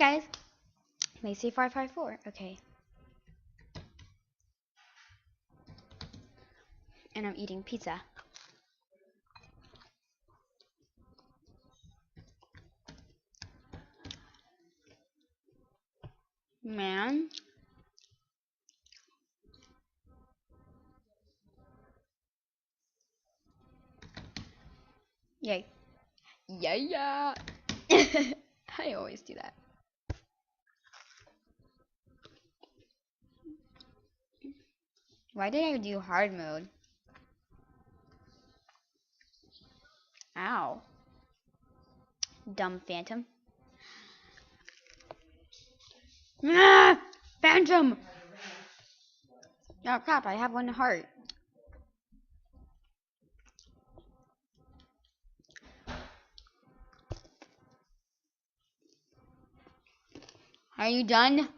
guys, Macy554. Okay. And I'm eating pizza. Man. Yay. Yeah. I always do that. Why did I do hard mode? Ow. Dumb phantom. Ah! Phantom! Oh crap, I have one heart. Are you done?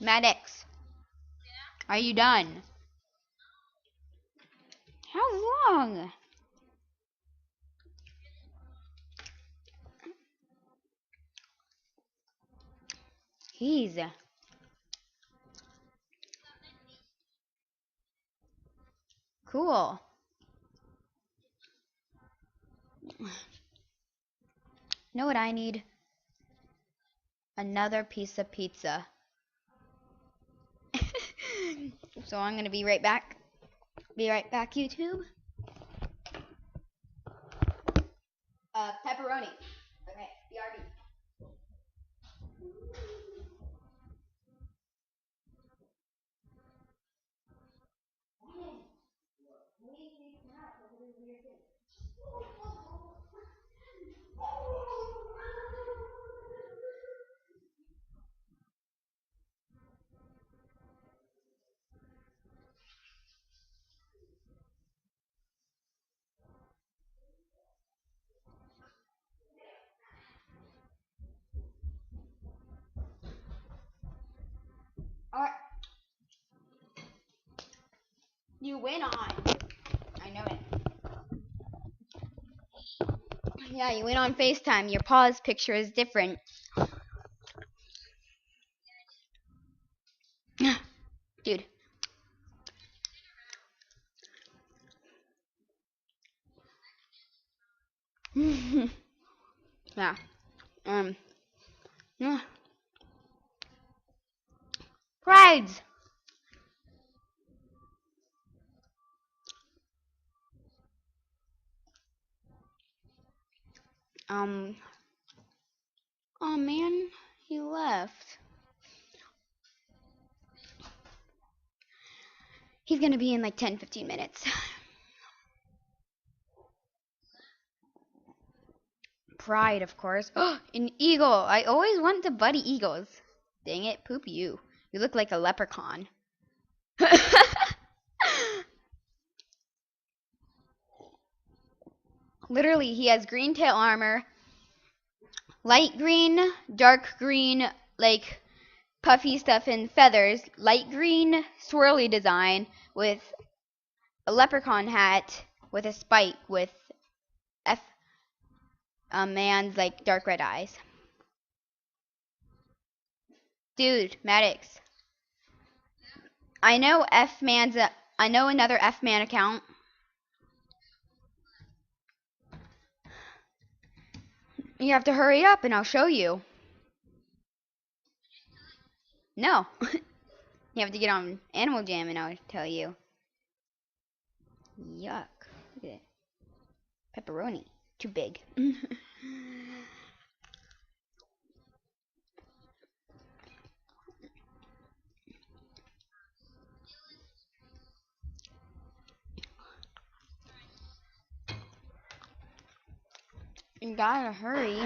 Maddox, are you done? How long? He's cool. Know what I need? Another piece of pizza. So I'm gonna be right back. Be right back, YouTube. Pepperoni. Okay, BRB. Alright. You went on. I know it. Yeah, you went on FaceTime. Your pause picture is different. Dude. Yeah. Yeah. Prides. Oh man, he left. He's gonna be in like 10-15 minutes. Pride, of course. Oh, an eagle. I always want to buddy eagles. Dang it, poop you. You look like a leprechaun. Literally, he has green tail armor, light green, dark green, like puffy stuff and feathers, light green swirly design with a leprechaun hat with a spike with F a man's like dark red eyes. Dude, Maddox. I know I know another F man account. You have to hurry up and I'll show you. No. You have to get on Animal Jam and I'll tell you. Yuck. Look at it. Pepperoni. Too big. You gotta hurry.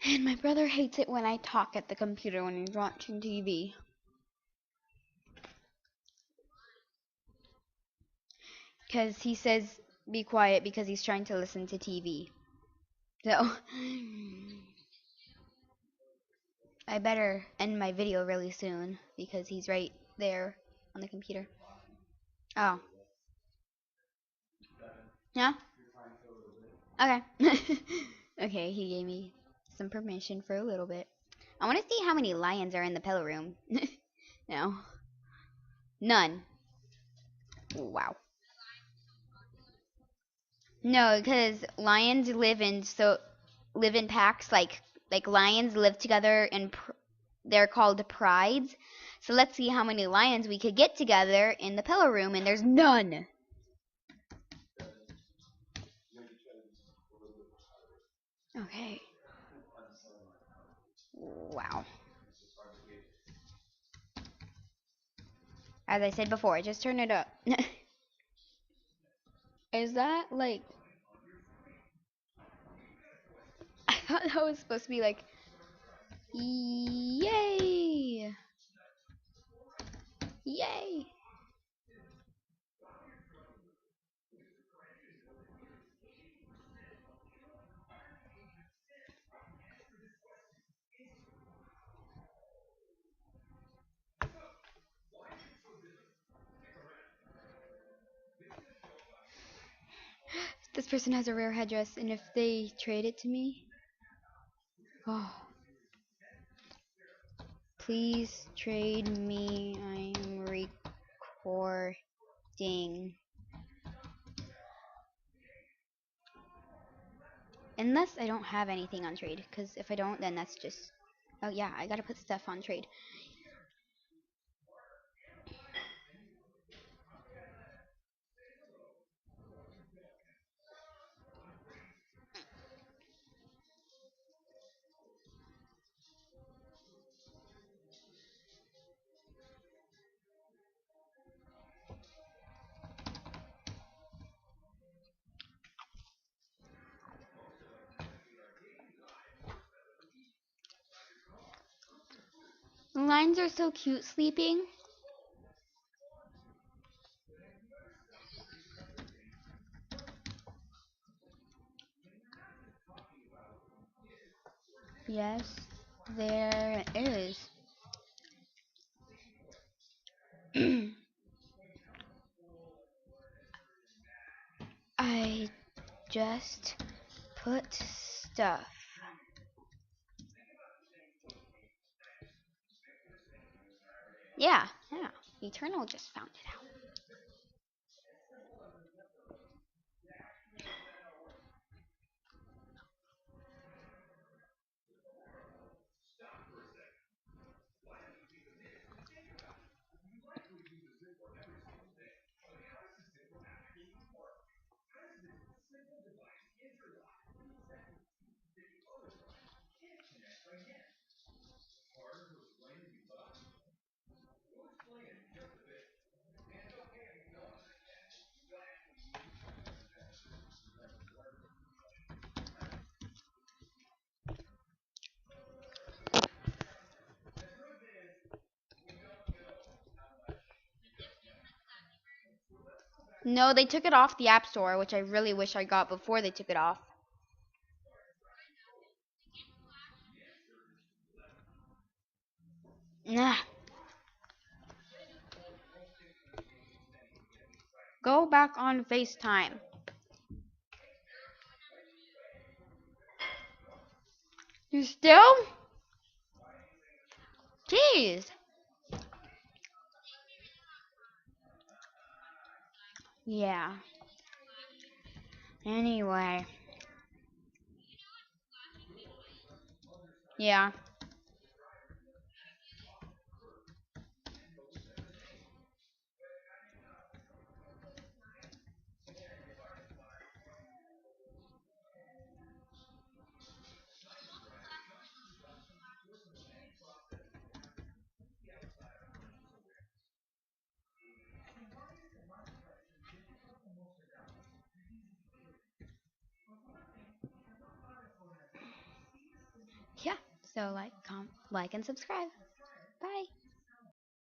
And my brother hates it when I talk at the computer when he's watching TV. Because he says be quiet because he's trying to listen to TV. So, I better end my video really soon because he's right there on the computer. Oh. Yeah? Okay. Okay, he gave me some permission for a little bit. I want to see how many lions are in the pillow room. No. None. Wow. No, because lions live in packs like lions live together in they're called prides. So let's see how many lions we could get together in the pillow room, and there's none. Okay. Wow. As I said before, just turn it up. Is that like I thought that was supposed to be like yay. Yay. This person has a rare headdress, and if they trade it to me, oh, please trade me. I'm recording. Unless I don't have anything on trade, because if I don't, then that's just. Oh yeah, I gotta put stuff on trade. The lions are so cute sleeping. Yes, there is. I just put stuff. Yeah, yeah. Eternal just found it out. No, they took it off the App Store, which I really wish I got before they took it off. Nah. Go back on FaceTime. You still? Jeez. Yeah. Anyway. Yeah. Yeah. So like, like and subscribe. Bye.